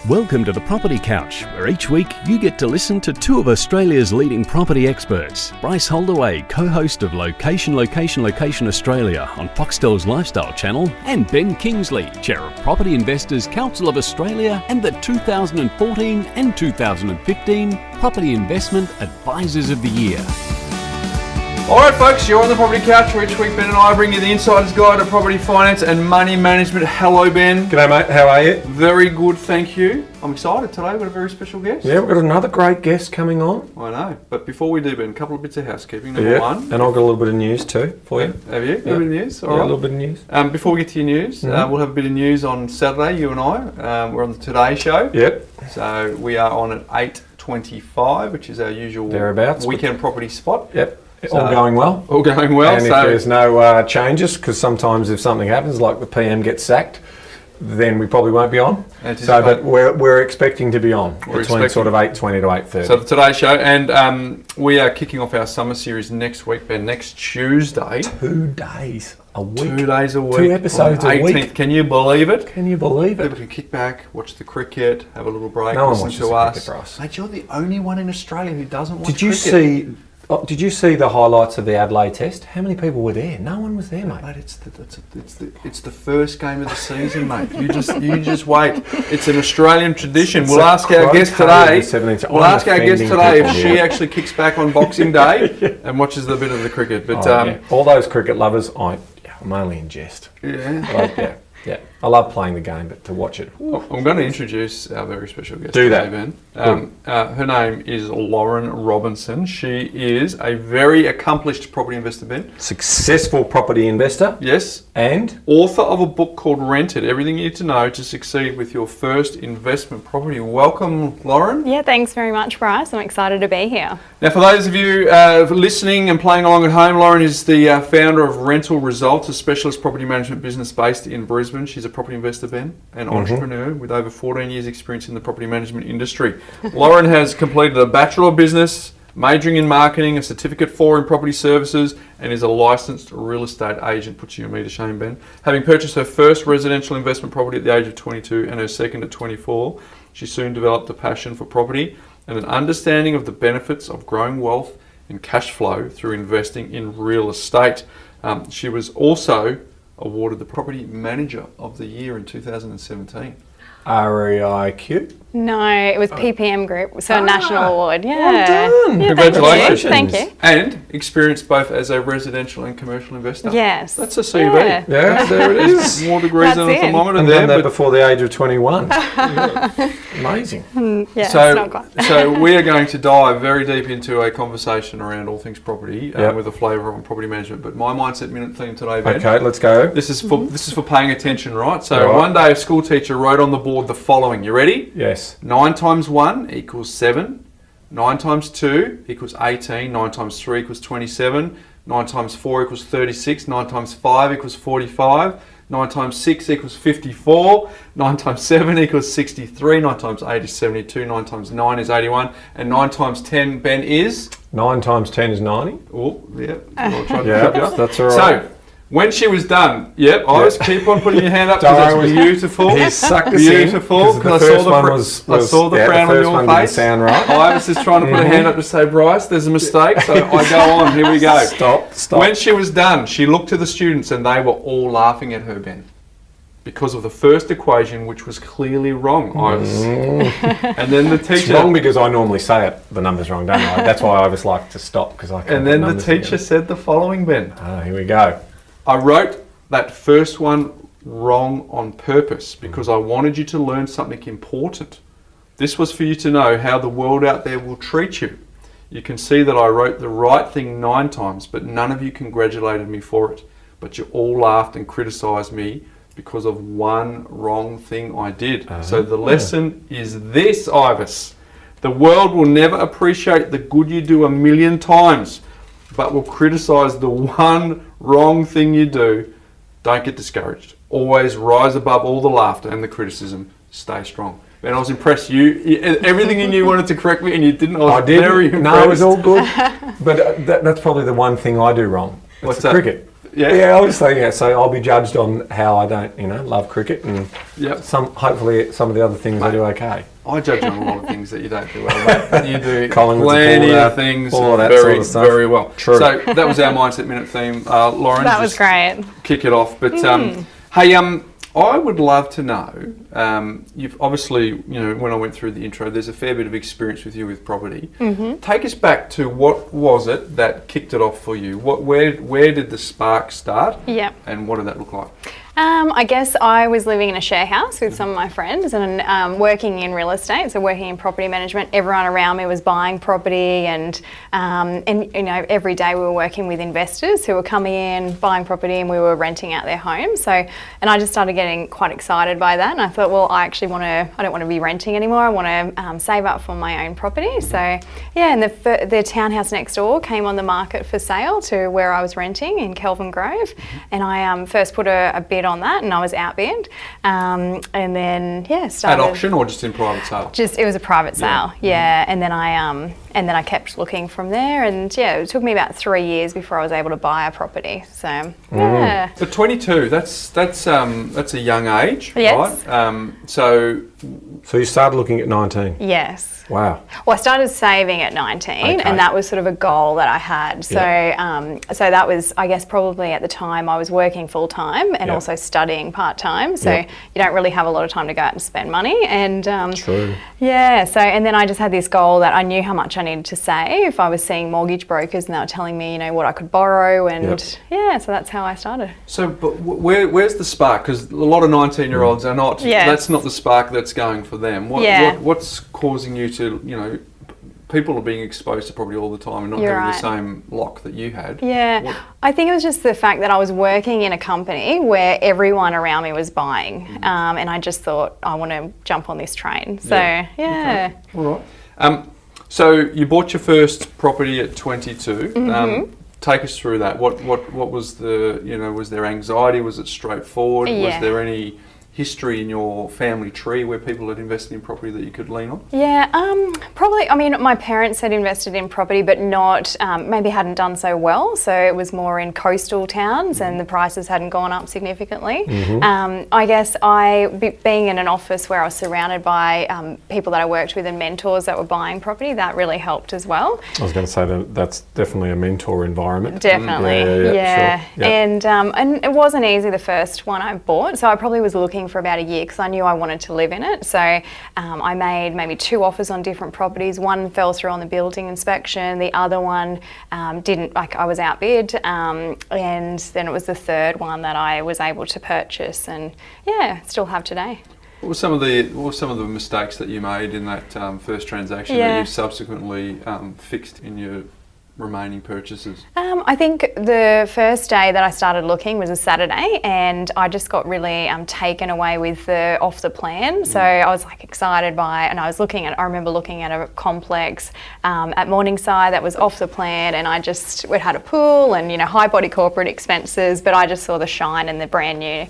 Welcome to the Property Couch, where each week you get to listen to two of Australia's leading property experts. Bryce Holdaway, co-host of Location Australia on Foxtel's Lifestyle channel, and Ben Kingsley, chair of Property Investors Council of Australia and the 2014 and 2015 Property Investment Advisors of the Year. Alright folks, you're on the Property Couch, where each week Ben and I bring you the insider's guide to property finance and money management. Hello Ben. G'day mate, how are you? Very good, thank you. I'm excited today, we've got a very special guest. Yeah, we've got another great guest coming on. I know, but before we do Ben, a couple of bits of housekeeping. Number one. And I've got a little bit of news too for you. Have you? A little bit of news? All right. A little bit of news. Before we get to your news, we'll have a bit of news on Saturday, you and I. We're on the Today Show. Yep. So we are on at 8:25, which is our usual Thereabouts, weekend property spot. Yep. All going well. All going well. And if there's no changes, because sometimes if something happens, like the PM gets sacked, then we probably won't be on. So, but we're expecting to be on between sort of 8:20 to 8:30. So the Today Show, and we are kicking off our summer series next week, Ben. Next Tuesday. 2 days a week. 2 days a week. 2 episodes a week. Can you believe it? Can you believe it? People can kick back, watch the cricket, have a little break, no one listen watches to the us. cricket, Bryce. Mate, you're the only one in Australia who doesn't watch cricket. Did you see the highlights of the Adelaide Test? How many people were there? No one was there, mate. Mate, it's the first game of the season, mate. You just wait. It's an Australian tradition. We'll ask our guest today. If she actually kicks back on Boxing Day and watches a bit of the cricket. But all those cricket lovers, I'm only in jest. Yeah. Yeah, I love playing the game, but to watch it. I'm going to introduce our very special guest today, Ben. Her name is Lauren Robinson. She is a very accomplished property investor, Ben. Successful property investor. Yes. And? Author of a book called Rented, Everything You Need to Know to Succeed with Your First Investment Property. Welcome, Lauren. Yeah, thanks very much, Bryce. I'm excited to be here. Now, for those of you listening and playing along at home, Lauren is the founder of Rental Results, a specialist property management business based in Brisbane. She's a property investor, Ben, an entrepreneur with over 14 years experience in the property management industry. Lauren has completed a Bachelor of Business, majoring in marketing, a certificate in property services, and is a licensed real estate agent. Puts you and me to shame, Ben. Having purchased her first residential investment property at the age of 22 and her second at 24, she soon developed a passion for property and an understanding of the benefits of growing wealth and cash flow through investing in real estate. She was also awarded the Property Manager of the Year in 2017. REIQ? No, it was PPM Group, so a national award. Yeah. Well done. Yeah, Congratulations. Thank you. And experienced both as a residential and commercial investor. Yes. That's a CV. Yeah, there it is. More degrees on the thermometer And there. done that before the age of 21. Amazing. Yeah, So, it's not quite. so we are going to dive very deep into a conversation around all things property with a flavour on property management. But my Mindset Minute theme today, Ben. Okay, let's go. This is for paying attention, right? So one day a school teacher wrote on the board the following. You ready? Yes. 9 times 1 equals 7. 9 times 2 equals 18. 9 times 3 equals 27. 9 times 4 equals 36. 9 times 5 equals 45. 9 times 6 equals 54. 9 times 7 equals 63. 9 times 8 is 72. 9 times 9 is 81. And 9 times 10, Ben, is? 9 times 10 is 90. Oh, yeah. That's all right. So, when she was done, Iris, keep on putting your hand up because it's beautiful. He sucked us beautiful. in. The first one was I saw the frown on your face. Sound right. Iris is trying to put a hand up to say, Bryce, there's a mistake. So I go on. Here we go. Stop. When she was done, she looked to the students and they were all laughing at her, Ben, because of the first equation, which was clearly wrong, Iris. And then the teacher... It's wrong because I normally say it. The number's wrong, don't I? That's why I always like to stop, because I can't. And then the teacher said the following, Ben. Here we go. I wrote that first one wrong on purpose because I wanted you to learn something important. This was for you to know how the world out there will treat you. You can see that I wrote the right thing 9 times, but none of you congratulated me for it. But you all laughed and criticised me because of one wrong thing I did. So the lesson is this, Ivis. The world will never appreciate the good you do 1,000,000 times, but will criticise the one wrong thing you do. Don't get discouraged. Always rise above all the laughter and the criticism. Stay strong. And I was impressed. Everything in you wanted to correct me and you didn't. I didn't. No, it was all good. But that's probably the one thing I do wrong. What's that? Cricket. obviously, yeah. So I'll be judged on how I don't, love cricket and hopefully some of the other things I do okay. I judge on a lot of things that you don't do well, mate. But you do Collingwood's plenty of things very, very well. True. So that was our Mindset Minute theme. Lauren, that was great. Kick it off. But hey, I would love to know, you've obviously, when I went through the intro, there's a fair bit of experience with you with property. Take us back to what was it that kicked it off for you? Where did the spark start? Yep. And what did that look like? I guess I was living in a share house with some of my friends and working in real estate, so working in property management. Everyone around me was buying property, and every day we were working with investors who were coming in, buying property, and we were renting out their homes. So, and I just started getting quite excited by that, and I thought, well, I don't want to be renting anymore. I want to save up for my own property. So, yeah, and the townhouse next door came on the market for sale to where I was renting in Kelvin Grove, and I first put a bid on that, and I was outbid, and then started at auction or just in private sale. It was a private sale, and then I kept looking from there, and it took me about 3 years before I was able to buy a property. So But 22, that's a young age, yes. right? So you started looking at 19. Yes. Wow. Well, I started saving at 19, and that was sort of a goal that I had. So, so that was, I guess, probably at the time I was working full time and also studying part time. So you don't really have a lot of time to go out and spend money. And True. Yeah. So, and then I just had this goal that I knew how much I needed to save. I was seeing mortgage brokers, and they were telling me, what I could borrow, and so that's how I started. So, but where's the spark? Because a lot of 19-year-olds are not. That's not the spark that's going for them. What's causing you to, people are being exposed to property all the time and not having the same lock that you had. Yeah, I think it was just the fact that I was working in a company where everyone around me was buying, and I just thought, I want to jump on this train. So, Okay. All right. So you bought your first property at 22. Take us through that. What was the, was there anxiety? Was it straightforward? Yeah. Was there any history in your family tree where people had invested in property that you could lean on? Yeah, probably, my parents had invested in property, but not, maybe hadn't done so well. So it was more in coastal towns and the prices hadn't gone up significantly. I guess being in an office where I was surrounded by people that I worked with and mentors that were buying property, that really helped as well. I was going to say that's definitely a mentor environment. Definitely, yeah. Sure. And it wasn't easy, the first one I bought. So I probably was looking for about a year because I knew I wanted to live in it. So I made maybe 2 offers on different properties. One fell through on the building inspection. The other one didn't, I was outbid. And then it was the third one that I was able to purchase, and still have today. What were some of the mistakes that you made in that first transaction that you subsequently fixed in your remaining purchases? I think the first day that I started looking was a Saturday, and I just got really taken away with the off the plan. So I was excited by it, and I remember looking at a complex at Morningside that was off the plan, and it had a pool and high body corporate expenses, but I just saw the shine and the brand new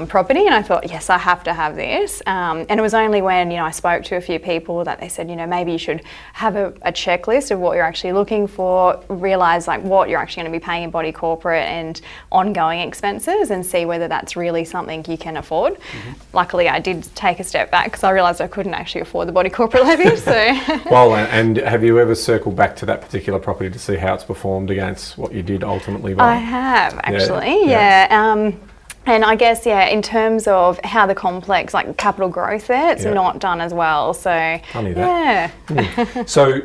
property, and I thought, yes, I have to have this. And it was only when I spoke to a few people that they said, maybe you should have a checklist of what you're actually looking for, realise what you're actually going to be paying in body corporate and ongoing expenses, and see whether that's really something you can afford. Luckily, I did take a step back because I realised I couldn't actually afford the body corporate levy. So, well, and have you ever circled back to that particular property to see how it's performed against what you did ultimately buy? I have actually, and I guess, in terms of how the complex, capital growth there, it's not done as well. So, funny that. So,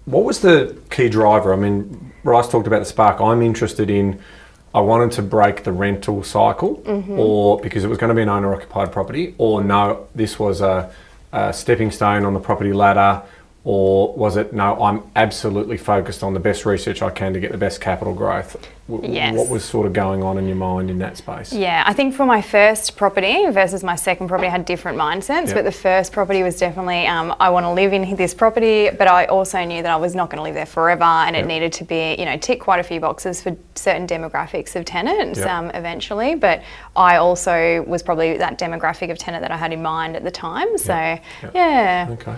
what was the key driver? Bryce talked about the spark. I'm interested in, I wanted to break the rental cycle, or because it was going to be an owner-occupied property, or no, this was a stepping stone on the property ladder, or was it, no, I'm absolutely focused on the best research I can to get the best capital growth? Yes. What was sort of going on in your mind in that space? Yeah, I think for my first property versus my second property, I had different mindsets, but the first property was definitely, I want to live in this property, but I also knew that I was not going to live there forever, and it needed to be, tick quite a few boxes for certain demographics of tenants eventually, but I also was probably that demographic of tenant that I had in mind at the time, so Okay.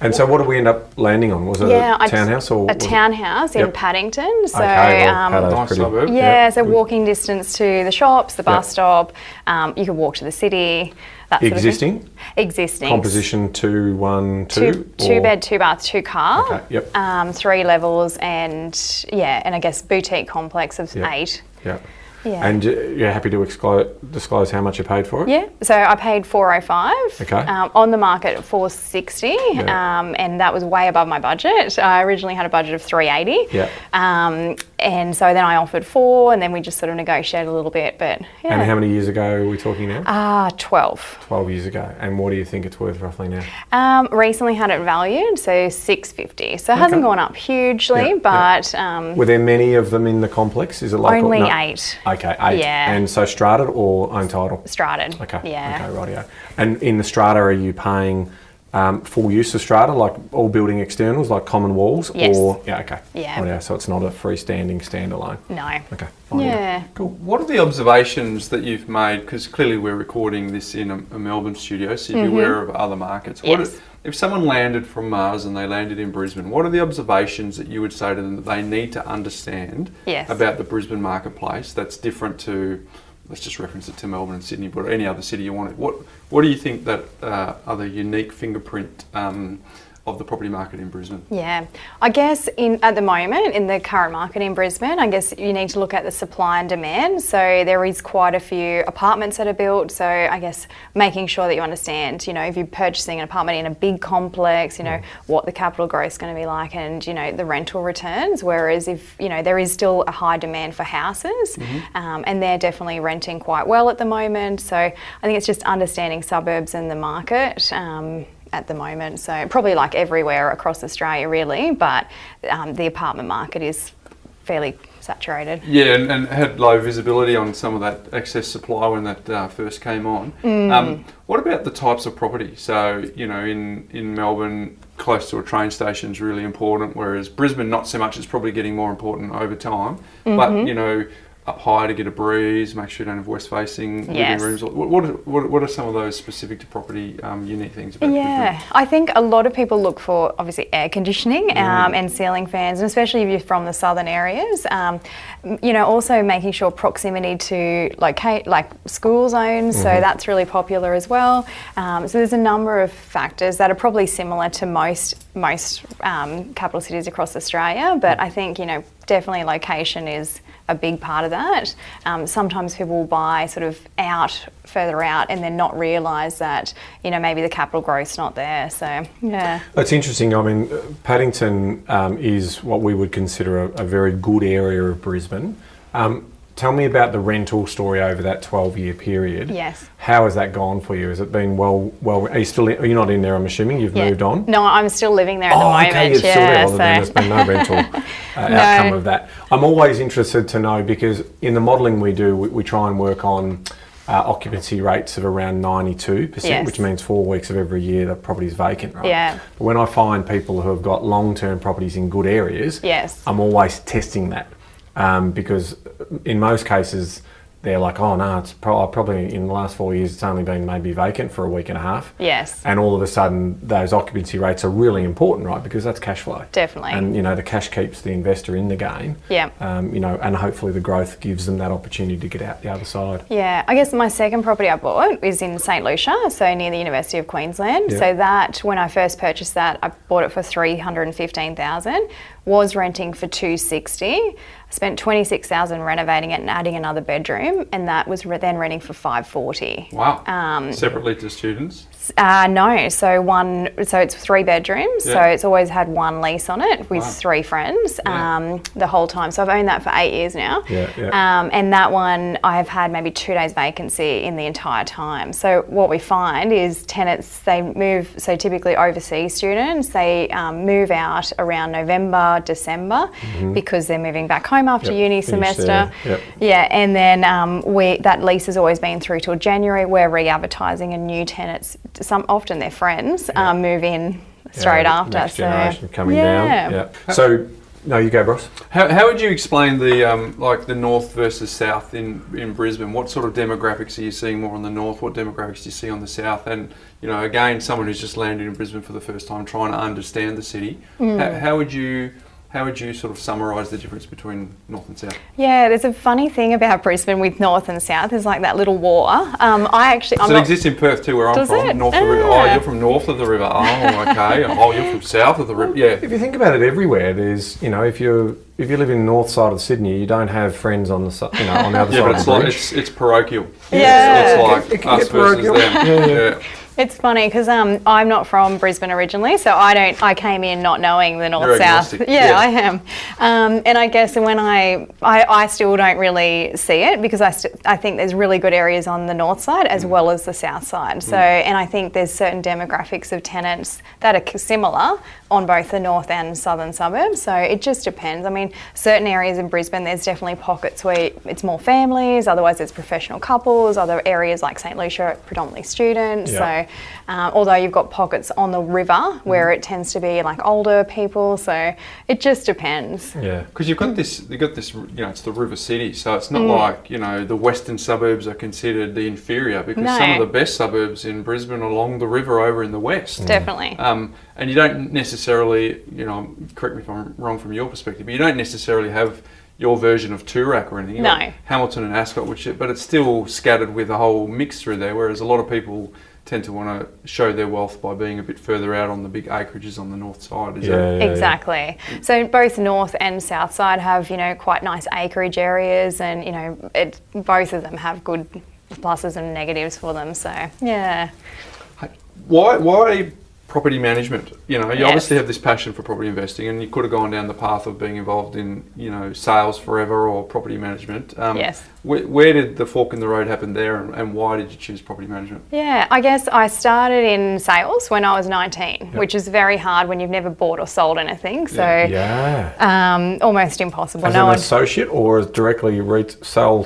And so what did we end up landing on? Was it a townhouse or a townhouse in Paddington? So nice suburb. so walking distance to the shops, the bus stop. You could walk to the city. That sort of thing. Existing. Composition 2, 1, 2? Two bed, 2 bath, 2 car. Okay. Yep. 3 levels and I guess boutique complex of 8. Yeah. Yeah. And you're happy to disclose how much you paid for it? Yeah, so I paid $405. Okay. On the market at $460, and that was way above my budget. I originally had a budget of $380. Yeah. And so then I offered $4, and then we just sort of negotiated a little bit. But yeah. And how many years ago are we talking now? 12. 12 years ago. And what do you think it's worth roughly now? Recently had it valued, so $650. So it hasn't gone up hugely, but were there many of them in the complex? Is it like only 8? Okay, 8. Yeah. And so strated or untitled? Strated. Okay. Yeah. Okay, rightio. And in the strata, are you paying full use of strata, like all building externals, like common walls? Yes. Or okay. Yeah. Rightio, so it's not a freestanding standalone. No. Okay. Fine. Yeah. Cool. What are the observations that you've made? Because clearly we're recording this in a Melbourne studio, so you'd be aware of other markets. Yes. If someone landed from Mars and they landed in Brisbane, what are the observations that you would say to them that they need to understand about the Brisbane marketplace that's different to, let's just reference it to Melbourne and Sydney, but any other city you want? What do you think that are the unique fingerprint of the property market in Brisbane? Yeah, I guess at the moment in the current market in Brisbane, I guess you need to look at the supply and demand. So there is quite a few apartments that are built. So I guess making sure that you understand, if you're purchasing an apartment in a big complex, what the capital growth is going to be like, and the rental returns. Whereas if there is still a high demand for houses, and they're definitely renting quite well at the moment. So I think it's just understanding suburbs and the market. At the moment, so probably like everywhere across Australia really, but the apartment market is fairly saturated. Yeah, and had low visibility on some of that excess supply when that first came on. What about the types of property? So, in Melbourne, close to a train station is really important, whereas Brisbane not so much. It's probably getting more important over time, but up high to get a breeze, make sure you don't have west-facing living rooms. What are some of those specific to property unique things about Brisbane? I think a lot of people look for obviously air conditioning and ceiling fans, and especially if you're from the southern areas. Also making sure proximity to school zones, so that's really popular as well. So there's a number of factors that are probably similar to most capital cities across Australia, but I think definitely location is a big part of that. Sometimes people will buy sort of further out and then not realise that, maybe the capital growth's not there. So, yeah. It's interesting. I mean, Paddington is what we would consider a very good area of Brisbane. Tell me about the rental story over that 12-year period. Yes. How has that gone for you? Has it been well? Are you not in there? I'm assuming you've moved on. No, I'm still living there at the moment. Okay, you're still there. Well, then there's been no rental outcome of that. I'm always interested to know, because in the modelling we do, we try and work on occupancy rates of around 92%, which means 4 weeks of every year the property's vacant, right? Yeah. But when I find people who have got long-term properties in good areas, I'm always testing that. Because in most cases they're like, oh no, it's probably in the last 4 years it's only been maybe vacant for a week and a half. Yes. And all of a sudden those occupancy rates are really important, right? Because that's cash flow. Definitely. And the cash keeps the investor in the game. Yeah. And hopefully the growth gives them that opportunity to get out the other side. Yeah. I guess my second property I bought is in St Lucia, so near the University of Queensland. Yeah. So that, when I first purchased that, I bought it for $315,000, was renting for $260,000. I spent $26,000 renovating it and adding another bedroom, and that was then renting for $540,000. Wow. Separately to students? No. So it's 3 bedrooms. Yeah. So it's always had one lease on it with 3 friends the whole time. So I've owned that for 8 years now. And that one I have had maybe 2 days vacancy in the entire time. So what we find is tenants, they move, so typically overseas students, they move out around November, December, because they're moving back home after uni semester. Yeah, and then that lease has always been through till January. We're re-advertising, and new tenants, often their friends, move in straight after. Next generation coming down. Yeah. So No, you go, Bros. How would you explain the like the north versus south in Brisbane? What sort of demographics are you seeing more on the north? What demographics do you see on the south? And again, someone who's just landed in Brisbane for the first time, trying to understand the city, how would you sort of summarise the difference between north and south? Yeah, there's a funny thing about Brisbane with north and south. There's like that little war. It exists in Perth too, where I'm from. It? North of the river. Oh, you're from north of the river. Oh, okay. Oh, you're from south of the river. Yeah. If you think about it, everywhere there's if you live in the north side of Sydney, you don't have friends on the on the other side of the bridge. It's parochial. Yeah. It's like it can us get versus parochial. them. Yeah. It's funny because I'm not from Brisbane originally, so I came in not knowing the north south. Agnostic. Yeah, I am, and I guess when I still don't really see it because I think there's really good areas on the north side as well as the south side. So and I think there's certain demographics of tenants that are similar on both the north and southern suburbs. So it just depends. I mean, certain areas in Brisbane, there's definitely pockets where it's more families. Otherwise, it's professional couples. Other areas like St Lucia are predominantly students. Yeah. So although you've got pockets on the river where it tends to be like older people, so it just depends. Yeah, because you've got this, it's the river city, so it's not like, the western suburbs are considered the inferior, because some of the best suburbs in Brisbane are along the river over in the west. Definitely. And you don't necessarily, correct me if I'm wrong from your perspective, but you don't necessarily have your version of Toorak or anything. You've got Hamilton and Ascot, but it's still scattered with a whole mix through there, whereas a lot of people tend to want to show their wealth by being a bit further out on the big acreages on the north side. Exactly. So both north and south side have, quite nice acreage areas, and, both of them have good pluses and negatives for them. So, yeah. Why property management? You obviously have this passion for property investing, and you could have gone down the path of being involved in, sales forever or property management. Yes. Where did the fork in the road happen there, and why did you choose property management? Yeah, I guess I started in sales when I was 19, which is very hard when you've never bought or sold anything. So almost impossible. As an associate or directly sell?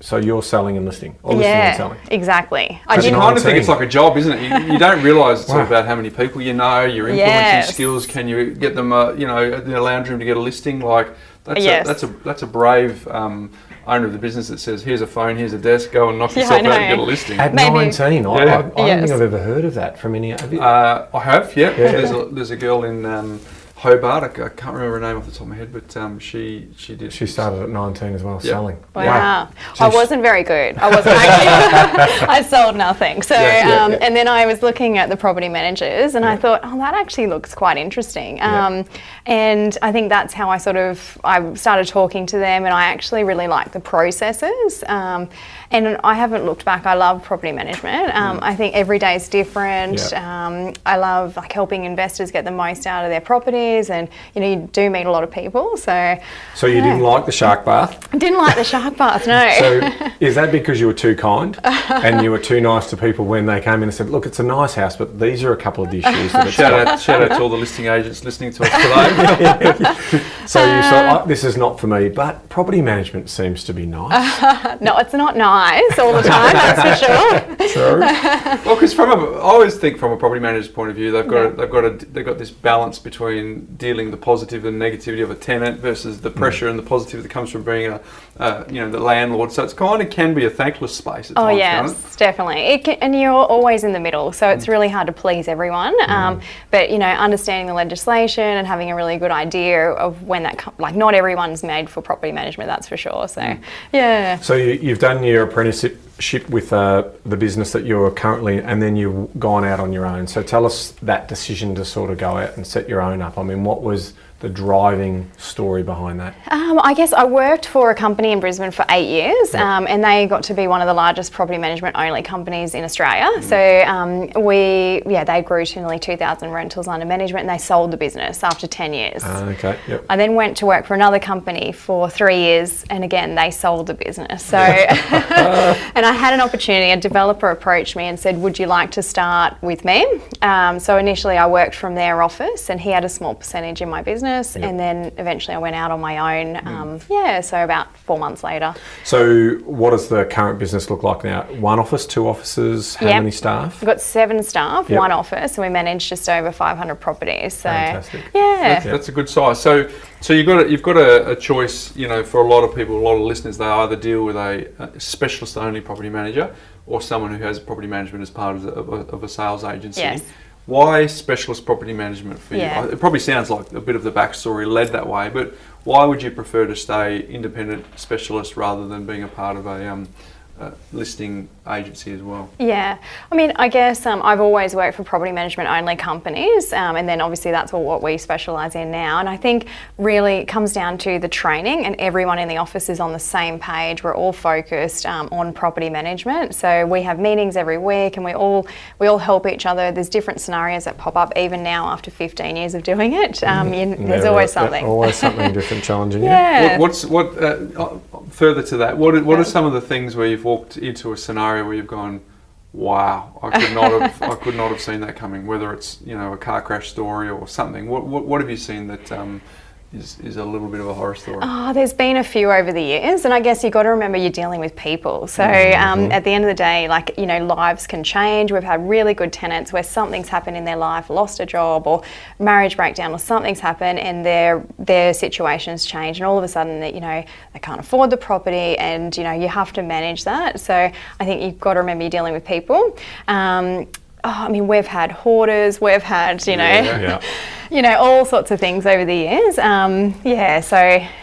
So you're selling and listing, or listing and selling? Exacly. I kind of think it's like a job, isn't it? You don't realise it's all about how many people you know, your influencing skills. Can you get them, in a lounge room to get a listing? Like that's a brave owner of the business that says, "Here's a phone, here's a desk, go and knock yourself out and get a listing." At 19, I don't think I've ever heard of that from any. Have you? I have. Yeah. There's a girl in Hobart. I can't remember her name off the top of my head, but she did. She started at 19 as well, selling. Wow. I wasn't very good. I wasn't actually. I sold nothing. So, and then I was looking at the property managers, and I thought, that actually looks quite interesting. And I think that's how I started talking to them, and I actually really like the processes. And I haven't looked back. I love property management. I think every day is different. I love helping investors get the most out of their properties, and you do meet a lot of people. So you didn't like the shark bath? I didn't like the shark bath, no. So is that because you were too kind and you were too nice to people when they came in and said, "Look, it's a nice house, but these are a couple of issues." Shout out to all the listing agents listening to us today. So you thought, this is not for me, but property management seems to be nice. No, it's not nice all the time, that's for sure. True. Well, because I always think from a property manager's point of view, they've got this balance between dealing the positive and negativity of a tenant versus the pressure and the positive that comes from being the landlord. So it's kind of can be a thankless space at times. Oh yes, definitely. And you're always in the middle, so it's really hard to please everyone. But understanding the legislation and having a really good idea of when that not everyone's made for property management, that's for sure. So yeah. So you've done your apprenticeship with the business that you're currently, and then you've gone out on your own. So tell us that decision to sort of go out and set your own up. I mean, what was the driving story behind that? I guess I worked for a company in Brisbane for 8 years, and they got to be one of the largest property management only companies in Australia. So they grew to nearly 2,000 rentals under management, and they sold the business after 10 years. I then went to work for another company for 3 years, and again they sold the business. So and I had an opportunity. A developer approached me and said, "Would you like to start with me?" So initially I worked from their office, and he had a small percentage in my business. business, and then eventually I went out on my own. So about 4 months later. So what does the current business look like now? 1 office, 2 offices, how many staff? We've got 7 staff, 1 office, and we manage just over 500 properties. So fantastic. That's a good size. So you've got a choice, for a lot of people, a lot of listeners, they either deal with a specialist only property manager or someone who has property management as part of a sales agency. Yes. Why specialist property management for you? It probably sounds like a bit of the backstory led that way, but why would you prefer to stay independent specialist rather than being a part of a listing agency as well? Yeah, I mean, I guess I've always worked for property management only companies, and then obviously that's what we specialise in now. And I think really it comes down to the training, and everyone in the office is on the same page. We're all focused on property management, so we have meetings every week, and we all help each other. There's different scenarios that pop up even now after 15 years of doing it. There's always something. Always something different, challenging. Yeah. Further to that, what are some of the things where you've walked into a scenario where you've gone, wow, I could not have seen that coming, whether it's a car crash story or something. What have you seen that is a little bit of a horror story? Oh, there's been a few over the years, and I guess you've got to remember you're dealing with people. So at the end of the day, lives can change. We've had really good tenants where something's happened in their life, lost a job or marriage breakdown or something's happened, and their situation's changed, and all of a sudden they can't afford the property, and you have to manage that. So I think you've got to remember you're dealing with people. We've had hoarders, we've had, all sorts of things over the years.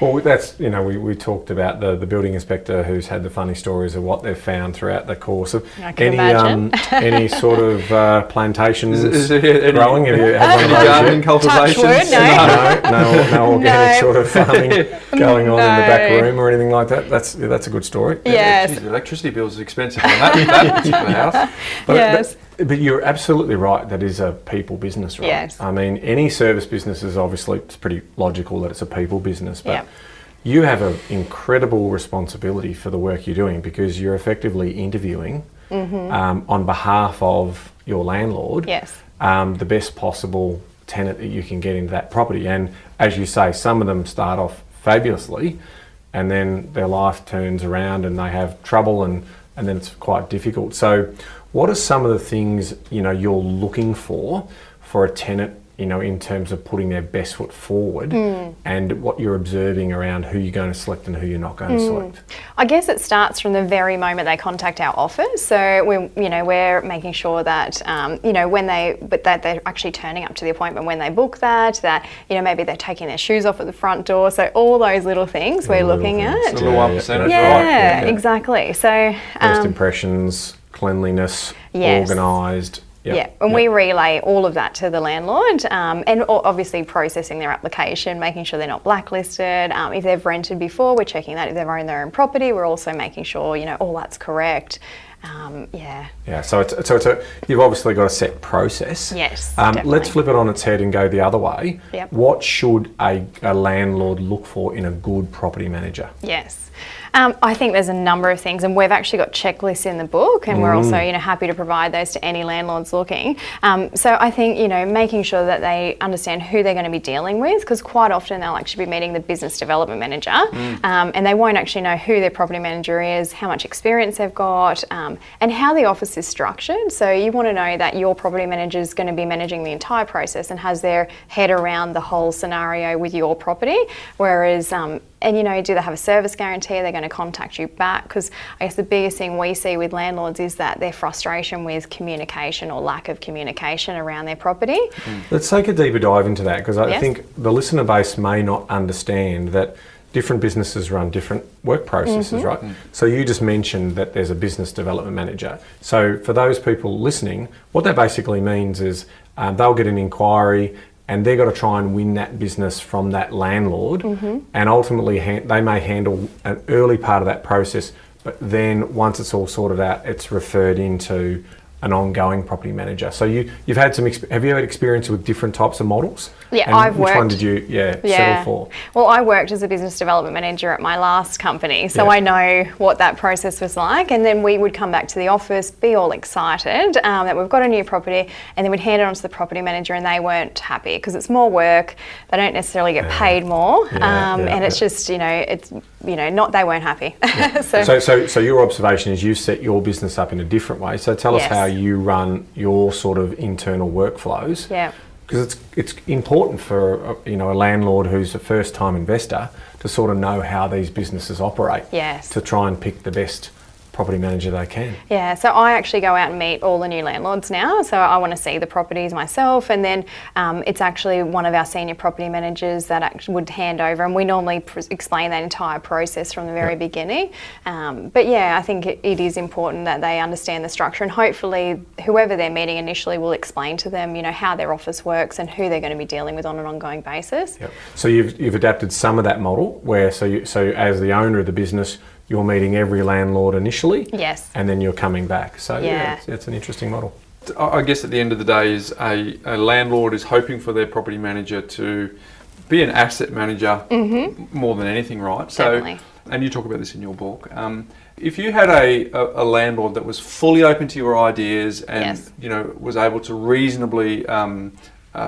Well, that's, we talked about the building inspector who's had the funny stories of what they've found throughout the course of any sort of plantations growing. Have you had any gardening cultivations? No organic sort of farming going on in the back room or anything like that. That's a good story. Yes. Geez, the electricity bills are expensive on that particular house. But you're absolutely right, that is a people business, right? Yes. I mean, any service business is obviously, it's pretty logical that it's a people business, but you have an incredible responsibility for the work you're doing, because you're effectively interviewing on behalf of your landlord the best possible tenant that you can get into that property. And as you say, some of them start off fabulously and then their life turns around and they have trouble and then it's quite difficult. So what are some of the things you're looking for a tenant, in terms of putting their best foot forward, and what you're observing around who you're going to select and who you're not going to select? I guess it starts from the very moment they contact our office. So we're making sure that that they're actually turning up to the appointment when they book that maybe they're taking their shoes off at the front door. So all those little things we're looking at. It's a little 1%. Yeah, exactly. So first impressions, cleanliness, organised. And we relay all of that to the landlord, and obviously processing their application, making sure they're not blacklisted. If they've rented before, we're checking that. If they've owned their own property, we're also making sure all that's correct. So you've obviously got a set process. Yes. Let's flip it on its head and go the other way. Yep. What should a landlord look for in a good property manager? Yes. I think there's a number of things, and we've actually got checklists in the book, and we're also happy to provide those to any landlords looking. So I think making sure that they understand who they're going to be dealing with, because quite often they'll actually be meeting the business development manager, and they won't actually know who their property manager is, how much experience they've got, and how the office is structured. So you want to know that your property manager is going to be managing the entire process and has their head around the whole scenario with your property, whereas do they have a service guarantee? Are they going to contact you back? Because I guess the biggest thing we see with landlords is that their frustration with communication or lack of communication around their property. Let's take a deeper dive into that, because I think the listener base may not understand that different businesses run different work processes, right? So you just mentioned that there's a business development manager. So for those people listening, what that basically means is they'll get an inquiry, and they've got to try and win that business from that landlord, and ultimately they may handle an early part of that process, but then once it's all sorted out, it's referred into an ongoing property manager. So you've had some. Have you had experience with different types of models? Yeah, and I've which one worked- did you settle for? Well, I worked as a business development manager at my last company, so Yeah. I know what that process was like. And then we would come back to the office, be all excited that we've got a new property, and then we'd hand it on to the property manager, and they weren't happy because it's more work. They don't necessarily get paid more, and it's just not they weren't happy. So your observation is you set your business up in a different way. So tell us Yes. how you run your sort of internal workflows. Yeah. Because it's important for a landlord who's a first-time investor to sort of know how these businesses operate. Yes. To try and pick the best property manager they can. Yeah, so I actually go out and meet all the new landlords now. So I want to see the properties myself, and then it's actually one of our senior property managers that would hand over, and we normally explain that entire process from the very beginning. But yeah, I think it is important that they understand the structure, and hopefully whoever they're meeting initially will explain to them, how their office works and who they're going to be dealing with on an ongoing basis. Yep. So you've adapted some of that model where so as the owner of the business, you're meeting every landlord initially, Yes. and then you're coming back. So Yeah. it's an interesting model. I guess at the end of the day is a landlord is hoping for their property manager to be an asset manager more than anything, right? Definitely. So, and you talk about this in your book. If you had a landlord that was fully open to your ideas and Yes. was able to reasonably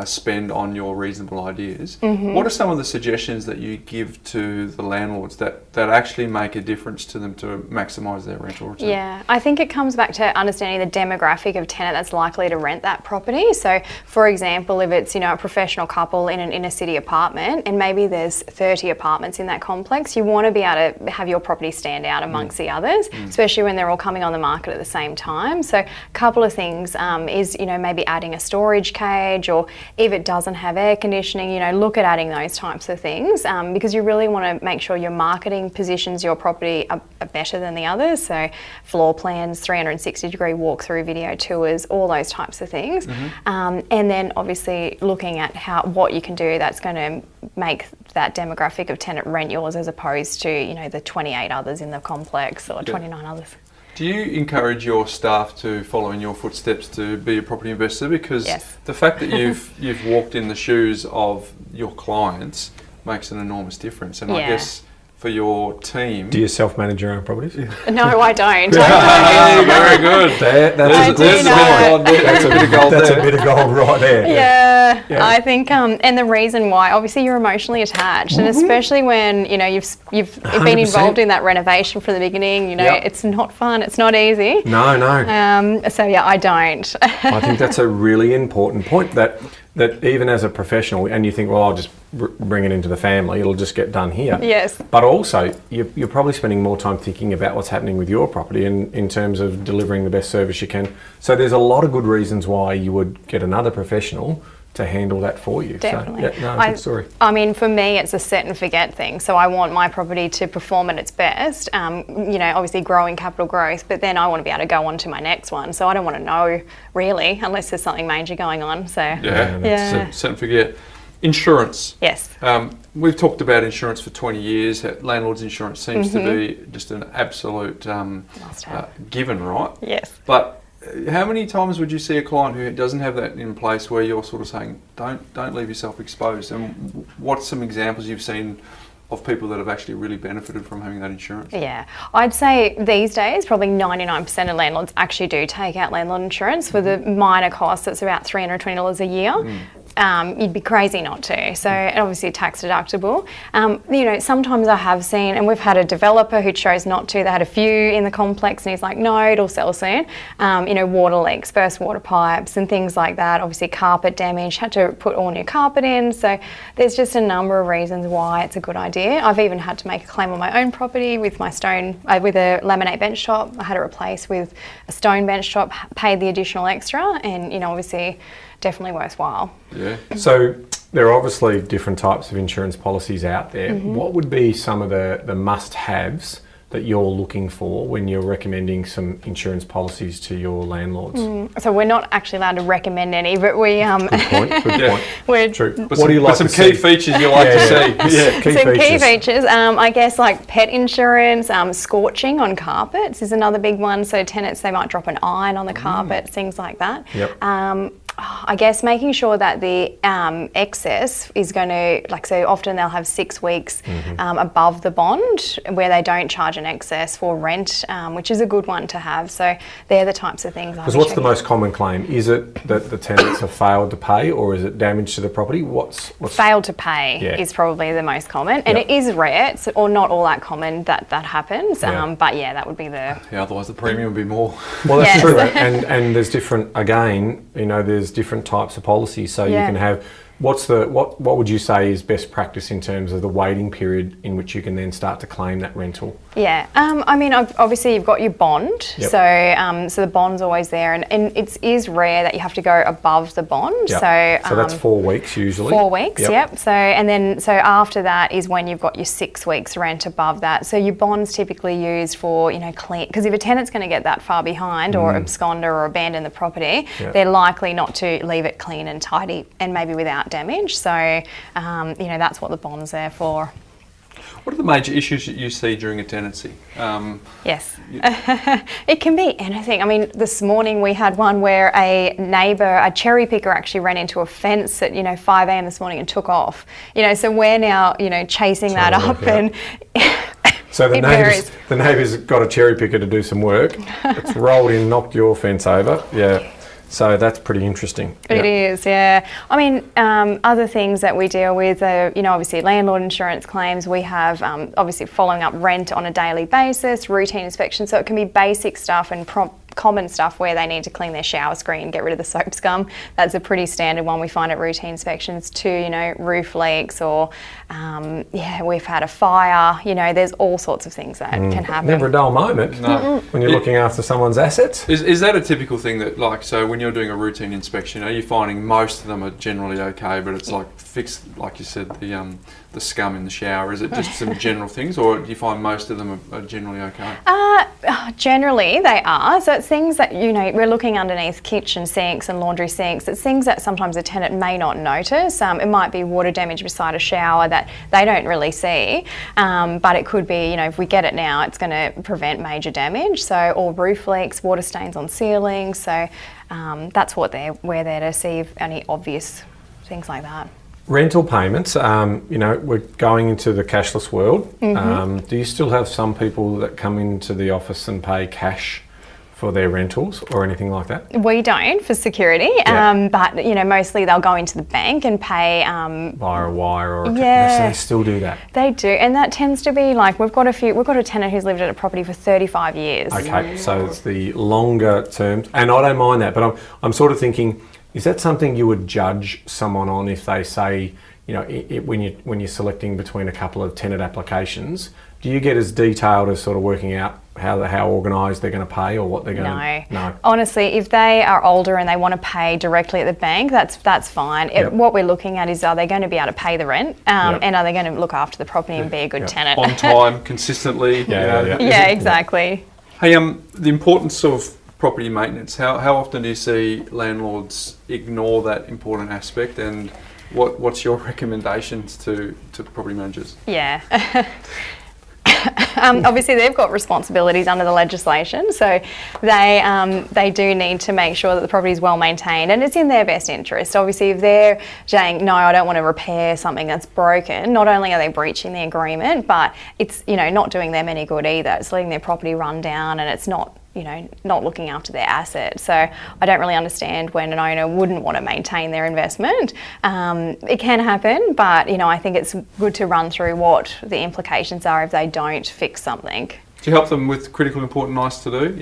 spend on your reasonable ideas, what are some of the suggestions that you give to the landlords that actually make a difference to them to maximise their rental return? Yeah, I think it comes back to understanding the demographic of tenant that's likely to rent that property. So, for example, if it's a professional couple in an inner city apartment, and maybe there's 30 apartments in that complex, you want to be able to have your property stand out amongst the others, especially when they're all coming on the market at the same time. So, a couple of things is maybe adding a storage cage, or if it doesn't have air conditioning, look at adding those types of things because you really want to make sure your marketing positions your property are better than the others. So floor plans, 360-degree walkthrough video tours, all those types of things. And then obviously looking at what you can do that's going to make that demographic of tenant rent yours as opposed to, the 28 others in the complex or 29 others. Do you encourage your staff to follow in your footsteps to be a property investor? Because Yes. the fact that you've walked in the shoes of your clients makes an enormous difference. And I Yeah. guess for your team... Do you self-manage your own properties? No, I don't. Hey, very good. I do There's know. a bit of gold That's there. a bit of gold right there. Yeah, Yeah. I think, and the reason why, obviously, you're emotionally attached, and especially when you've been 100%. involved in that renovation from the beginning. Yep. It's not fun. It's not easy. No. So yeah, I don't. I think that's a really important point that even as a professional, and you think, well, I'll just bring it into the family, it'll just get done here. Yes. But also, you're probably spending more time thinking about what's happening with your property in terms of delivering the best service you can. So there's a lot of good reasons why you would get another professional to handle that for you. Definitely. So, yeah, no, good story. I mean, for me, it's a set and forget thing. So I want my property to perform at its best. Obviously growing capital growth, but then I want to be able to go on to my next one. So I don't want to know really, unless there's something major going on. So Yeah. Set and forget. Insurance. Yes. We've talked about insurance for 20 years. Landlord's insurance seems to be just an absolute given, right? Yes. But how many times would you see a client who doesn't have that in place where you're sort of saying, don't leave yourself exposed? And what's some examples you've seen of people that have actually really benefited from having that insurance? Yeah, I'd say these days probably 99% of landlords actually do take out landlord insurance for the minor costs. It's about $320 a year. You'd be crazy not to. So obviously tax deductible. Sometimes I have seen, and we've had a developer who chose not to. They had a few in the complex, and he's like, no, it'll sell soon. Water leaks, burst water pipes, and things like that. Obviously carpet damage, had to put all new carpet in. So there's just a number of reasons why it's a good idea. I've even had to make a claim on my own property with my with a laminate bench top. I had it replaced with a stone bench top, paid the additional extra, and obviously definitely worthwhile. Yeah. So there are obviously different types of insurance policies out there. What would be some of the must-haves that you're looking for when you're recommending some insurance policies to your landlords? So we're not actually allowed to recommend any, but we Good point. Good point. we're True. But What do you like some to key see? features you like to see. Yeah. Key features. I guess like pet insurance, scorching on carpets is another big one. So tenants, they might drop an iron on the carpet, things like that. Yep. I guess making sure that the excess is going to, like, so often they'll have 6 weeks above the bond where they don't charge an excess for rent, which is a good one to have. So they're the types of things. Because what's the most common claim? Is it that the tenants have failed to pay, or is it damage to the property? What's failed to pay is probably the most common, and it is rare, or not all that common that happens. But yeah, that would be the. Yeah, otherwise the premium would be more. Well, that's true, and there's different. Again, there's different types of policies, so you can have. What would you say is best practice in terms of the waiting period in which you can then start to claim that rental? Yeah, I mean, obviously you've got your bond, so the bond's always there, and it is rare that you have to go above the bond. Yep. So that's 4 weeks usually. 4 weeks, yep. So after that is when you've got your 6 weeks rent above that. So your bond's typically used for clean, because if a tenant's going to get that far behind or abscond or abandon the property, they're likely not to leave it clean and tidy and maybe without damage. So that's what the bond's there for. What are the major issues that you see during a tenancy? Yes, it can be anything. I mean, this morning we had one where a neighbour, a cherry picker, actually ran into a fence at 5 a.m. this morning and took off. So we're now chasing that up and. So the neighbour's got a cherry picker to do some work. It's rolled in, knocked your fence over. Yeah. So that's pretty interesting. It is, yeah. I mean, other things that we deal with are, obviously landlord insurance claims. We have obviously following up rent on a daily basis, routine inspections. So it can be basic stuff and common stuff where they need to clean their shower screen, get rid of the soap scum. That's a pretty standard one we find at routine inspections too, roof leaks or, we've had a fire. There's all sorts of things that can happen. Never a dull moment when you're looking after someone's assets. Is that a typical thing that, so when you're doing a routine inspection, are you finding most of them are generally okay, but it's like fix, like you said, the scum in the shower? Is it just some general things, or do you find most of them are generally okay? Generally they are. So it's things that, we're looking underneath kitchen sinks and laundry sinks. It's things that sometimes a tenant may not notice. It might be water damage beside a shower that they don't really see. But it could be, if we get it now, it's going to prevent major damage. So, or roof leaks, water stains on ceilings. So that's what we're there to see if any obvious things like that. Rental payments, we're going into the cashless world. Do you still have some people that come into the office and pay cash for their rentals or anything like that? We don't, for security, but mostly they'll go into the bank and pay via a wire or they still do that. They do, and that tends to be like we've got a tenant who's lived at a property for 35 years. Okay, so it's the longer term, and I don't mind that, but I'm sort of thinking, is that something you would judge someone on if they say, when you're selecting between a couple of tenant applications, do you get as detailed as sort of working out how organised they're going to pay or what they're going to... No. Honestly, if they are older and they want to pay directly at the bank, that's fine. What we're looking at is, are they going to be able to pay the rent and are they going to look after the property and be a good tenant? On time, consistently. Yeah, exactly. Hey, the importance of property maintenance, how often do you see landlords ignore that important aspect, and what's your recommendations to property managers? Yeah. Obviously they've got responsibilities under the legislation, so they do need to make sure that the property is well maintained and it's in their best interest. Obviously if they're saying, no, I don't want to repair something that's broken, not only are they breaching the agreement, but it's not doing them any good either. It's letting their property run down and it's not looking after their asset. So I don't really understand when an owner wouldn't want to maintain their investment. It can happen, but I think it's good to run through what the implications are if they don't fix something. Do you help them with critical, important, nice to do,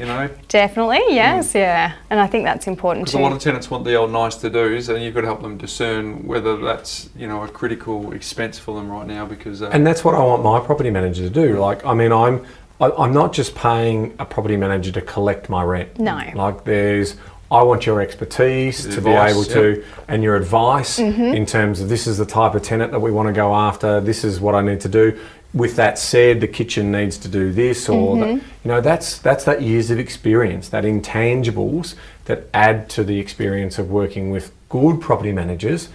Definitely, yes, yeah. And I think that's important too. Because a lot of tenants want the old nice to do's, and you've got to help them discern whether that's, a critical expense for them right now because... and that's what I want my property manager to do. I'm not just paying a property manager to collect my rent. No. I want your expertise to be able to, and your advice in terms of this is the type of tenant that we want to go after, this is what I need to do. with that said, the kitchen needs to do this, or the, you know, that's that years of experience, that intangibles that add to the experience of working with good property managers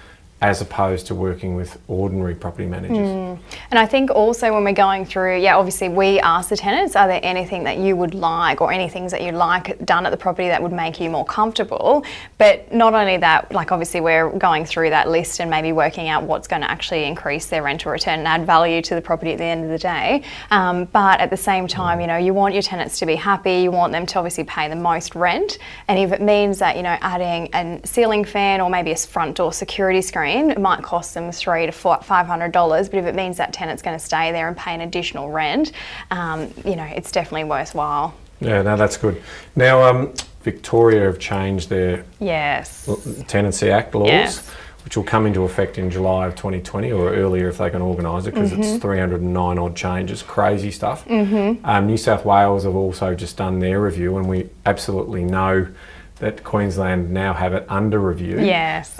as opposed to working with ordinary property managers. And I think also when we're going through, obviously we ask the tenants, are there anything that you would like or any things that you'd like done at the property that would make you more comfortable? But not only that, like obviously we're going through that list and maybe working out what's going to actually increase their rental return and add value to the property at the end of the day. But at the same time, you know, you want your tenants to be happy, you want them to obviously pay the most rent. And if it means that, you know, adding a ceiling fan or maybe a front door security screen, it might cost them $300 to $500, but if it means that tenant's going to stay there and pay an additional rent, you know, it's definitely worthwhile. Yeah, no, that's good. Now, Victoria have changed their Tenancy Act laws, which will come into effect in July of 2020 or earlier if they can organise it, because it's 309 odd changes, crazy stuff. New South Wales have also just done their review, and we absolutely know that Queensland now have it under review. Yes.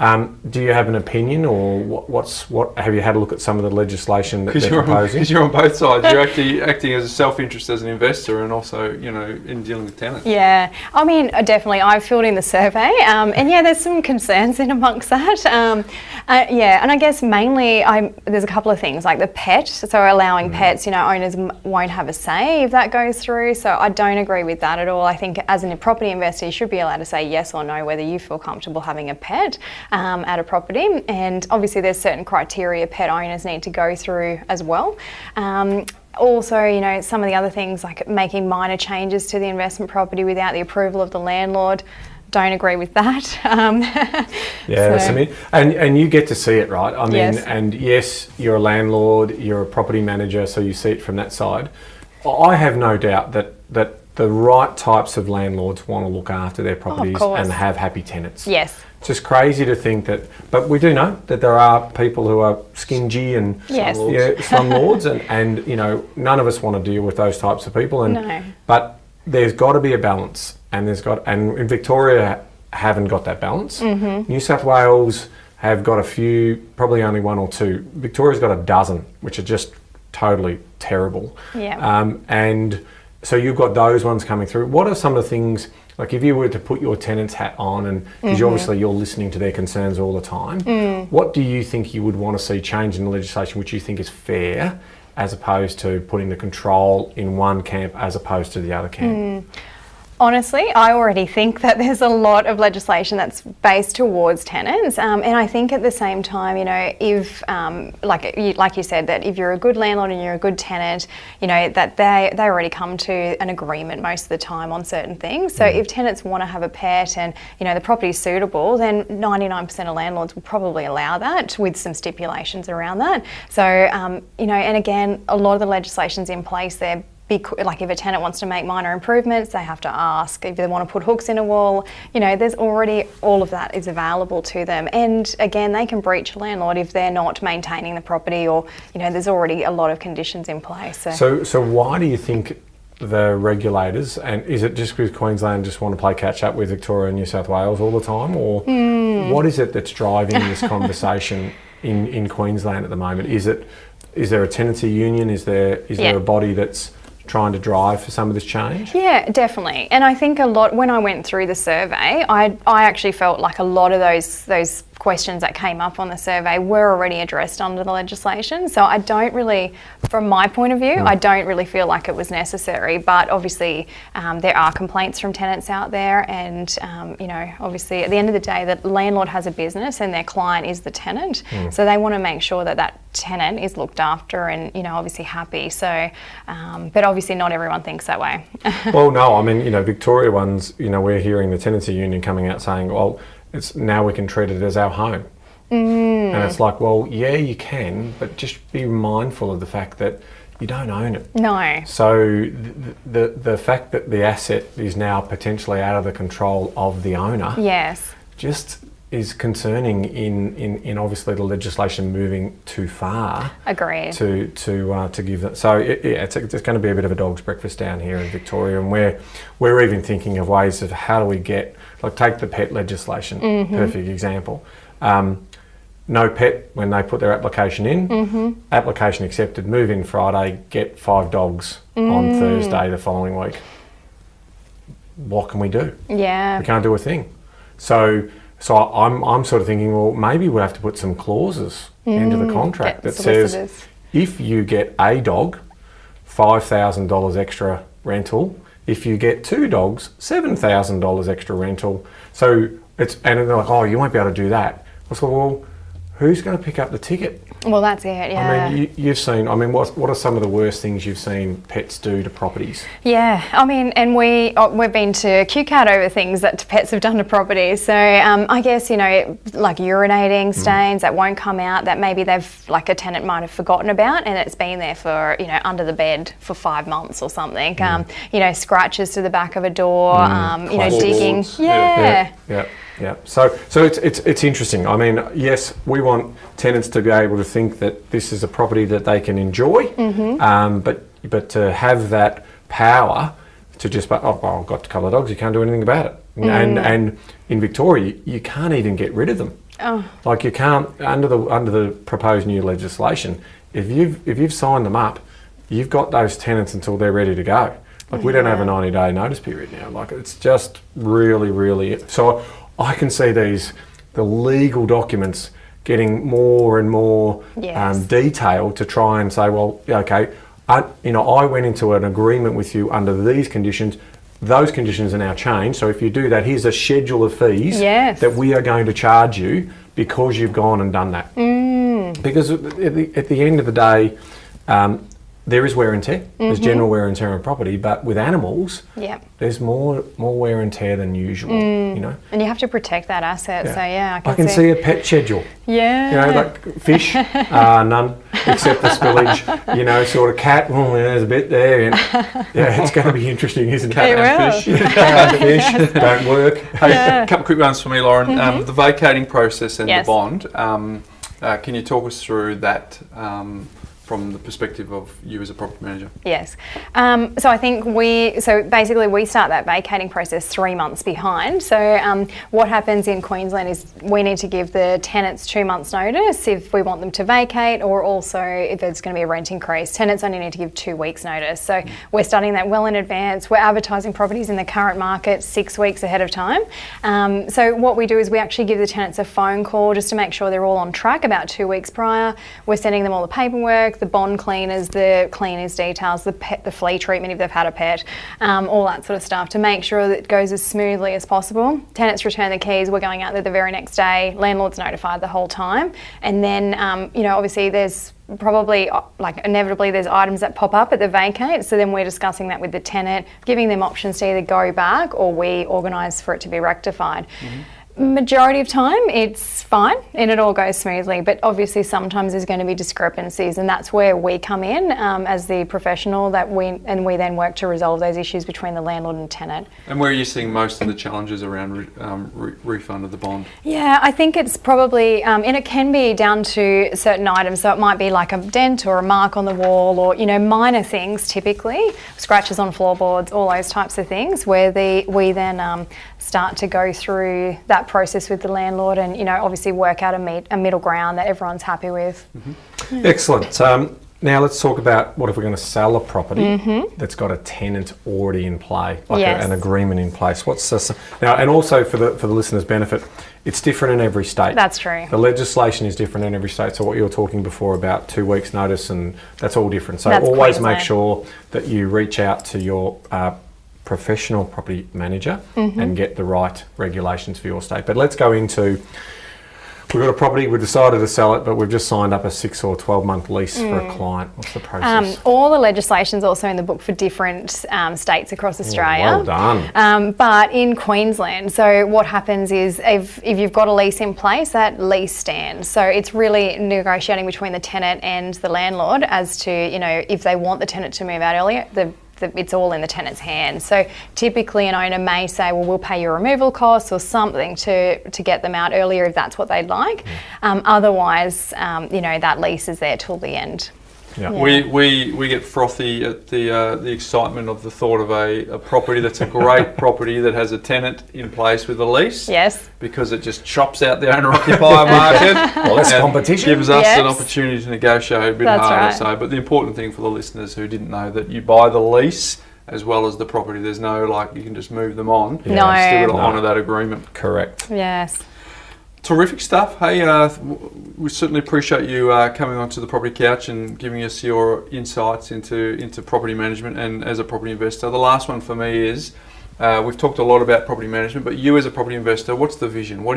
Do you have an opinion, or what? Have you had a look at some of the legislation that they're proposing? Because you're on both sides. You're acting as a self-interest as an investor, and also, you know, in dealing with tenants. Yeah, I mean, definitely. I filled in the survey, and there's some concerns in amongst that. And I guess mainly there's a couple of things like the pet. So allowing pets, you know, owners won't have a say if that goes through. So I don't agree with that at all. I think as a property investor, you should be allowed to say yes or no whether you feel comfortable having a pet at a property, and obviously there's certain criteria pet owners need to go through as well. Also, you know, some of the other things like making minor changes to the investment property without the approval of the landlord, don't agree with that. And you get to see it, right? I mean, Yes. And yes, you're a landlord, you're a property manager, so you see it from that side. I have no doubt that the right types of landlords want to look after their properties and have happy tenants. Yes. It's just crazy to think that, but we do know that there are people who are skingy and slumlords, and you know, none of us want to deal with those types of people. But there's got to be a balance, and in Victoria haven't got that balance. New South Wales have got a few, probably only one or two. Victoria's got a dozen, which are just totally terrible. And so you've got those ones coming through. What are some of the things, like if you were to put your tenant's hat on, and because obviously you're listening to their concerns all the time, what do you think you would want to see change in the legislation which you think is fair, as opposed to putting the control in one camp as opposed to the other camp? Honestly, I already think that there's a lot of legislation that's based towards tenants, and I think at the same time, you know, if like you said, that if you're a good landlord and you're a good tenant, you know, that they already come to an agreement most of the time on certain things. So if tenants want to have a pet and, you know, the property's suitable, then 99% of landlords will probably allow that with some stipulations around that. So you know, and again, a lot of the legislation's in place there. Like if a tenant wants to make minor improvements, they have to ask. If they want to put hooks in a wall, you know, there's already all of that is available to them. And again, they can breach a landlord if they're not maintaining the property, or, you know, there's already a lot of conditions in place. So why do you think the regulators, and is it just because Queensland just want to play catch up with Victoria and New South Wales all the time, or what is it that's driving this conversation in Queensland at the moment? Is there a tenancy union? Is there a body that's trying to drive for some of this change? Yeah, definitely. And I think a lot, when I went through the survey, I actually felt like a lot of those questions that came up on the survey were already addressed under the legislation. So I don't really, from my point of view, I don't really feel like it was necessary. But obviously there are complaints from tenants out there, and you know, obviously at the end of the day, the landlord has a business and their client is the tenant. So they want to make sure that that tenant is looked after and, you know, obviously happy. So, but obviously not everyone thinks that way. Well, no, I mean, you know, Victoria ones, you know, we're hearing the tenancy union coming out saying, well, it's now we can treat it as our home. And it's like, well, yeah, you can, but just be mindful of the fact that you don't own it. No. So the fact that the asset is now potentially out of the control of the owner, just is concerning in obviously the legislation moving too far. Agreed. To give that. So it's going to be a bit of a dog's breakfast down here in Victoria, and we're even thinking of ways of how do we get, like, take the pet legislation, perfect example. no pet when they put their application in. Application accepted, move in Friday, get 5 dogs on Thursday the following week. What can we do? Yeah. We can't do a thing. So I'm sort of thinking, well, maybe we'll have to put some clauses into the contract that says if you get a dog, $5,000 extra rental. If you get 2 dogs, $7,000 extra rental. So and they're like, oh, you won't be able to do that. I was like, well, who's going to pick up the ticket? Well, that's it, yeah. I mean, you've seen, what are some of the worst things you've seen pets do to properties? Yeah, I mean, and we've been to QCAT over things that pets have done to properties. So I guess, like urinating stains that won't come out, that maybe a tenant might have forgotten about, and it's been there for, under the bed for 5 months or something. Scratches to the back of a door, digging. Yeah. Yeah, so it's interesting. I mean, yes, we want tenants to be able to think that this is a property that they can enjoy, but to have that power to just, I've got a couple of dogs, you can't do anything about it. And in Victoria, you can't even get rid of them. Oh. Like you can't under the proposed new legislation. If you've signed them up, you've got those tenants until they're ready to go. Like we don't have a 90-day notice period now. Like it's just really so. I can see the legal documents getting more and more detailed to try and say, well, okay, I went into an agreement with you under these conditions. Those conditions are now changed. So if you do that, here's a schedule of fees that we are going to charge you because you've gone and done that. Because at the end of the day, there is wear and tear. There's general wear and tear on property, but with animals, there's more wear and tear than usual. And you have to protect that asset. So I can see a pet schedule. Yeah. Like fish, none except the spillage. Sort of cat. There's a bit there. And it's going to be interesting, isn't it? It will. Cat and fish don't work. Hey, a couple of quick ones for me, Lauren. The vacating process and the bond. Can you talk us through that? From the perspective of you as a property manager? Yes. So I think we start that vacating process 3 months behind. So what happens in Queensland is we need to give the tenants 2 months notice if we want them to vacate, or also if there's going to be a rent increase. Tenants only need to give 2 weeks notice. So we're starting that well in advance. We're advertising properties in the current market 6 weeks ahead of time. So what we do is we actually give the tenants a phone call just to make sure they're all on track about 2 weeks prior. We're sending them all the paperwork, the bond cleaners, the cleaners details, the flea treatment if they've had a pet, all that sort of stuff to make sure that it goes as smoothly as possible. Tenants return the keys, we're going out there the very next day, landlord's notified the whole time, and then obviously there's probably inevitably there's items that pop up at the vacate, so then we're discussing that with the tenant, giving them options to either go back or we organise for it to be rectified. Majority of time it's fine and it all goes smoothly, but obviously sometimes there's going to be discrepancies, and that's where we come in as the professional we then work to resolve those issues between the landlord and tenant. And where are you seeing most of the challenges around refund of the bond? Yeah, I think it's probably and it can be down to certain items, so it might be like a dent or a mark on the wall, or minor things, typically scratches on floorboards, all those types of things, where we then start to go through that process with the landlord and obviously work out a middle ground that everyone's happy with. Excellent. Now let's talk about what if we're going to sell a property that's got a tenant already in play, like an agreement in place. What's this? Now, and also for the listeners' benefit, it's different in every state. That's true. The legislation is different in every state. So what you were talking before about 2 weeks notice, and that's all different. So that's always Queensland. make sure that you reach out to your professional property manager and get the right regulations for your state. But let's go into, we've got a property, we've decided to sell it, but we've just signed up a 6 or 12 month lease for a client. What's the process? All the legislation's also in the book for different states across Australia. Well done. But in Queensland, so what happens is if you've got a lease in place, that lease stands. So it's really negotiating between the tenant and the landlord as to, if they want the tenant to move out earlier, it's all in the tenant's hands. So typically an owner may say, well, we'll pay your removal costs or something to get them out earlier if that's what they'd like. Otherwise, that lease is there till the end. Yeah. We get frothy at the excitement of the thought of a property that's a great property that has a tenant in place with a lease. Yes. Because it just chops out the owner-occupier market. Well, that's and competition. Gives us Yes. an opportunity to negotiate a bit That's harder. right. So, but the important thing for the listeners who didn't know that you buy the lease as well as the property. There's no you can just move them on. No. Still got to honour that agreement. Correct. Yes. Terrific stuff. Hey, we certainly appreciate you coming onto the Property Couch and giving us your insights into property management and as a property investor. The last one for me is we've talked a lot about property management, but you as a property investor, what's the vision? Why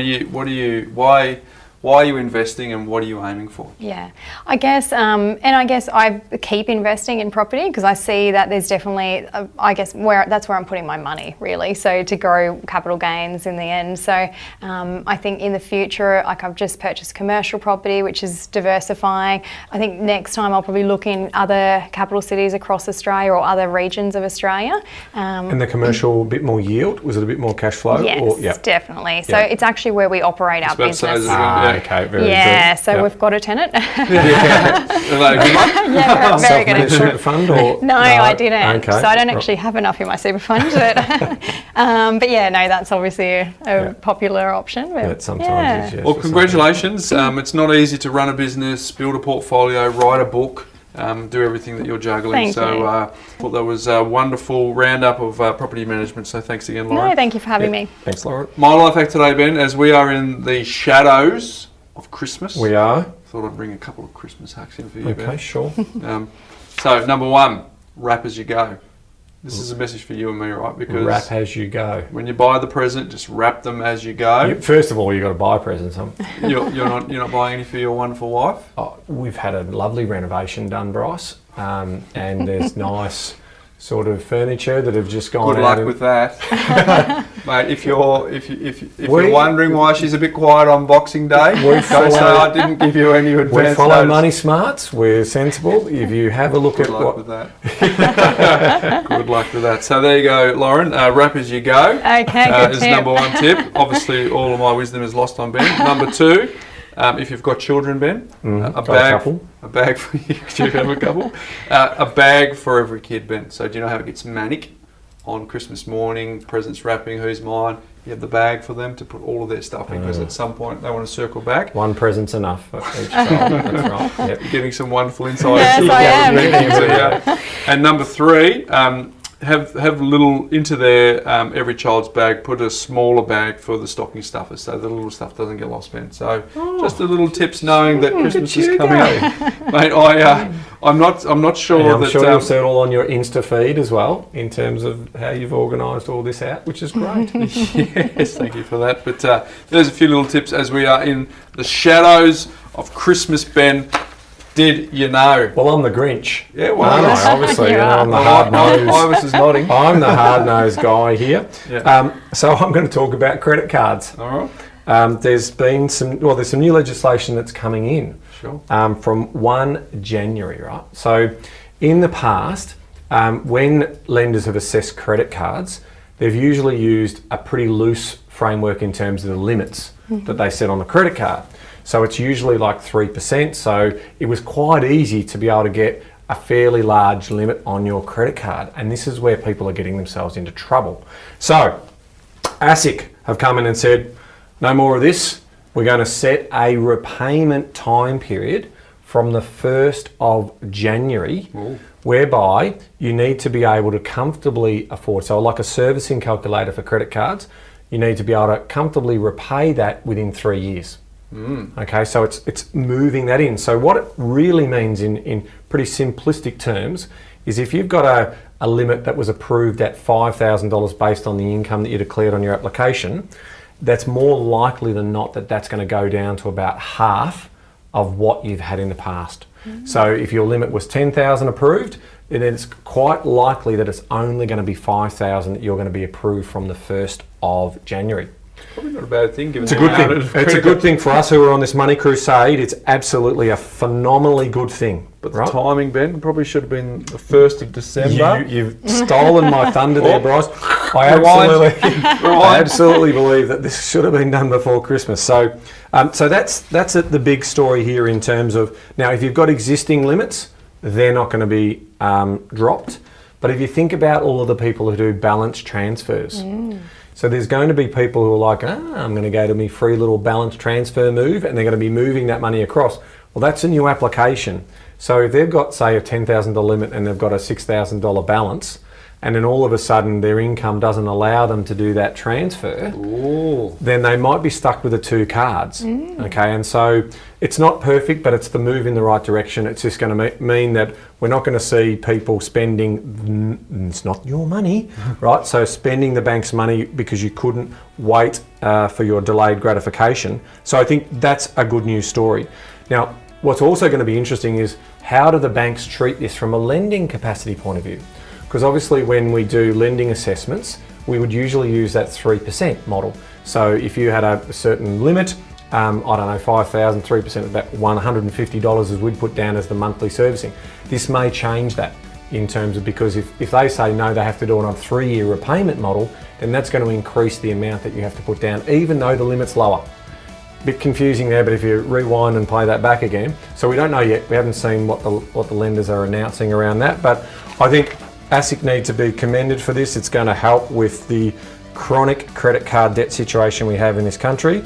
are you investing and what are you aiming for? Yeah, I guess, and I guess I keep investing in property because I see that there's definitely, that's where I'm putting my money really. So to grow capital gains in the end. So I think in the future, like I've just purchased commercial property, which is diversifying. I think next time I'll probably look in other capital cities across Australia or other regions of Australia. And the commercial, a bit more yield? Was it a bit more cash flow? Yes, definitely. So it's actually where we operate our business. Okay, very good. Yeah, so we've got a tenant. Yeah. Yeah, very good. Self-managed super fund or? No, I didn't. Okay. So I don't actually have enough in my super fund. But yeah, no, that's obviously a popular option. But That sometimes is, yes. Well, congratulations. It's not easy to run a business, build a portfolio, write a book, do everything that you're juggling. Thank you. Well, that was a wonderful roundup of property management. So thanks again, Lauren. No, thank you for having me. Thanks, Lauren. My life hack today, Ben, as we are in the shadows of Christmas. We are. Thought I'd bring a couple of Christmas hacks in for you, Ben. Okay, sure. So, number one, wrap as you go. This is a message for you and me, right? Because Wrap as you go. when you buy the present, just wrap them as you go. First of all, you've got to buy presents. You're not buying any for your wonderful wife. We've had a lovely renovation done, Bryce, and there's nice sort of furniture that have just gone Good out. luck with that, mate. If you're wondering why she's a bit quiet on Boxing Day, don't say I didn't give you any advance We follow notice. money smarts. We're sensible. If you have a look Good at luck what with that. Good luck with that. So there you go, Lauren. Wrap as you go. Okay, good is tip. number one tip. Obviously, all of my wisdom is lost on Ben. Number two, if you've got children, Ben, a bag for you. Do you have a couple? A bag for every kid, Ben. So do you know how it gets manic on Christmas morning? Presents wrapping. Who's mine? You have the bag for them to put all of their stuff in because at some point they want to circle back. one present's enough for each child. That's right. Yep. You're getting some wonderful insights. Yes, I am. So, yeah. And number three, have little into their every child's bag. Put a smaller bag for the stocking stuffers, so the little stuff doesn't get lost, Ben. So just the little tips, knowing that Christmas is coming up, mate. I'm not sure And I'm that. sure you'll see it all on your Insta feed as well, in terms of how you've organised all this out, which is great. Yes, thank you for that. But there's a few little tips as we are in the shadows of Christmas, Ben. Did you know? Well, I'm the Grinch. Yeah, well, aren't I? Obviously, You are. I'm the hard-nosed. Iris is nodding. I'm the hard-nosed guy here. Yeah. So I'm going to talk about credit cards. All right. There's some new legislation that's coming in. Sure. From 1 January, right? So in the past, when lenders have assessed credit cards, they've usually used a pretty loose framework in terms of the limits that they set on the credit card. So it's usually like 3%. So it was quite easy to be able to get a fairly large limit on your credit card. And this is where people are getting themselves into trouble. So ASIC have come in and said, no more of this. We're going to set a repayment time period from the 1st of January, whereby you need to be able to comfortably afford, so like a servicing calculator for credit cards, you need to be able to comfortably repay that within 3 years. Okay, so it's moving that in. So what it really means in pretty simplistic terms is if you've got a limit that was approved at $5,000 based on the income that you declared on your application, that's more likely than not that that's going to go down to about half of what you've had in the past. So if your limit was 10,000 approved, then it's quite likely that it's only going to be 5,000 that you're going to be approved from the 1st of January. Probably not a bad thing. Given It's a good thing. It's a good thing for us who are on this money crusade. It's absolutely a phenomenally good thing. But the timing, Ben, probably should have been the 1st of December. You've stolen my thunder there, Bryce. I absolutely believe that this should have been done before Christmas. So that's the big story here in terms of, now if you've got existing limits, they're not going to be dropped. But if you think about all of the people who do balance transfers, so there's going to be people who are like, I'm going to go to my free little balance transfer move, and they're going to be moving that money across. Well, that's a new application. So if they've got, say, a $10,000 limit and they've got a $6,000 balance, and then all of a sudden their income doesn't allow them to do that transfer, then they might be stuck with the two cards. Okay, and so it's not perfect, but it's the move in the right direction. It's just going to mean that we're not going to see people spending, it's not your money, right? So spending the bank's money because you couldn't wait for your delayed gratification. So I think that's a good news story. Now, what's also going to be interesting is how do the banks treat this from a lending capacity point of view? Because obviously when we do lending assessments, we would usually use that 3% model. So if you had a certain limit, I don't know, 5,000, 3% of that $150 as we'd put down as the monthly servicing. This may change that in terms of, because if they say no, they have to do it on a 3-year repayment model, then that's going to increase the amount that you have to put down, even though the limit's lower. Bit confusing there, but if you rewind and play that back again. So we don't know yet, we haven't seen what the lenders are announcing around that, but I think ASIC need to be commended for this. It's going to help with the chronic credit card debt situation we have in this country.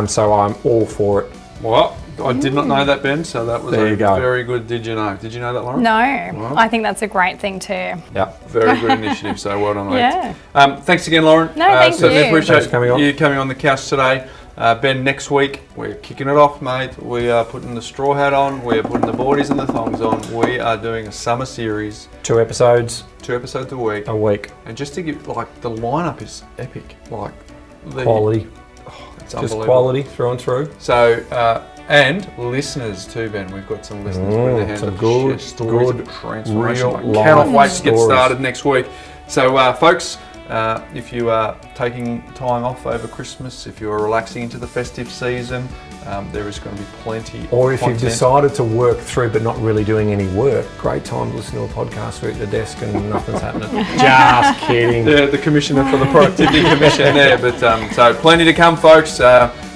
So I'm all for it. Well, I did not know that, Ben, so that was very good. Did you know? Did you know that, Lauren? No, Well, I think that's a great thing too. Yeah. very good initiative, so well done, mate. Yeah. Thanks again, Lauren. No, thank certainly you. appreciate Thanks for coming on. you coming on the couch today. Ben, next week, we're kicking it off, mate. We are putting the straw hat on. We're putting the boardies and the thongs on. We are doing a summer series. 2 episodes 2 episodes a week. And just to give, like, the lineup is epic. Like, the Quality. It's Just unbelievable. quality through and through. So, and listeners too, Ben. We've got some listeners putting their hands some up. good, stories good, of transformation. real I cannot life wait to get stories. started next week. So, folks, if you are taking time off over Christmas, if you are relaxing into the festive season, there is going to be plenty Or of if content. you've decided to work through but not really doing any work, great time to listen to a podcast at the desk and nothing's happening. Just kidding. The Commissioner for the Productivity Commission there. But so plenty to come, folks.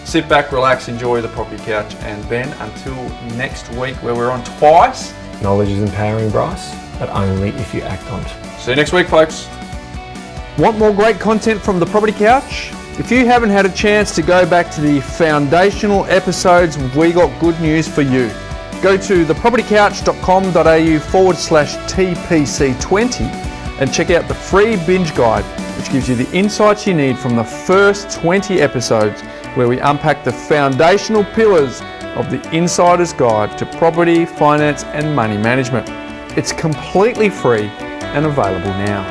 Sit back, relax, enjoy the property couch. And Ben, until next week where we're on twice. Knowledge is empowering, Bryce, but only if you act on it. See you next week, folks. Want more great content from the Property Couch? If you haven't had a chance to go back to the foundational episodes, we got good news for you. Go to thepropertycouch.com.au/TPC20 and check out the free binge guide, which gives you the insights you need from the first 20 episodes, where we unpack the foundational pillars of the insider's guide to property, finance and money management. It's completely free and available now.